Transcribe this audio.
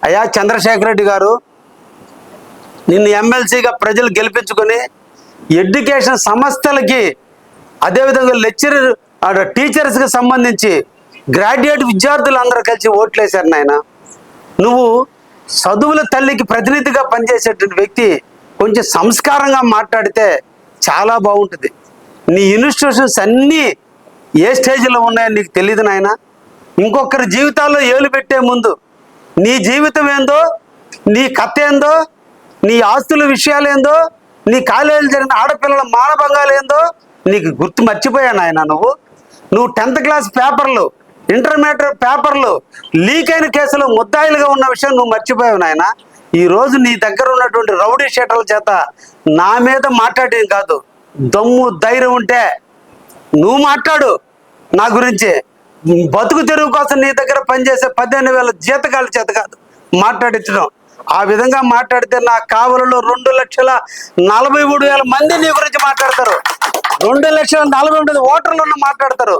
అయ్యా చంద్రశేఖర్ రెడ్డి గారు, నిన్ను ఎమ్మెల్సీగా ప్రజలు గెలిపించుకొని ఎడ్యుకేషన్ సంస్థలకి, అదేవిధంగా లెక్చరర్ టీచర్స్కి సంబంధించి గ్రాడ్యుయేట్ విద్యార్థులు అందరూ కలిసి ఓట్లేశారు నాయన. నువ్వు చదువుల తల్లికి ప్రతినిధిగా పనిచేసేటువంటి వ్యక్తి కొంచెం సంస్కారంగా మాట్లాడితే చాలా బాగుంటుంది. నీ ఇన్స్టిట్యూషన్స్ అన్నీ ఏ స్టేజ్లో ఉన్నాయో నీకు తెలియదు నాయన. ఇంకొకరి జీవితాల్లో ఏలు పెట్టే ముందు నీ జీవితం ఏందో, నీ కథ ఏందో, నీ ఆస్తుల విషయాలు ఏందో, నీ కాలేజీలు జరిగిన ఆడపిల్లల మానభంగాలు ఏందో నీకు గుర్తు మర్చిపోయాను ఆయన. నువ్వు 10th క్లాస్ పేపర్లు, ఇంటర్మీడియట్ పేపర్లు లీక్ అయిన కేసులో ముద్దాయిలుగా ఉన్న విషయం నువ్వు మర్చిపోయావు నాయన. ఈరోజు నీ దగ్గర ఉన్నటువంటి రౌడీ షీటర్ల చేత నా మీద మాట్లాడేది కాదు, దమ్ము ధైర్యం ఉంటే నువ్వు మాట్లాడు నా గురించి. బతుకు తెరువు కోసం నీ దగ్గర పనిచేసే 18,000 జీతకాల చేత కాదు మాట్లాడించడం. ఆ విధంగా మాట్లాడితే నా కావలలో 2,43,000 మంది నీ గురించి మాట్లాడతారు. 2,43,000 ఓటర్లు మాట్లాడతారు.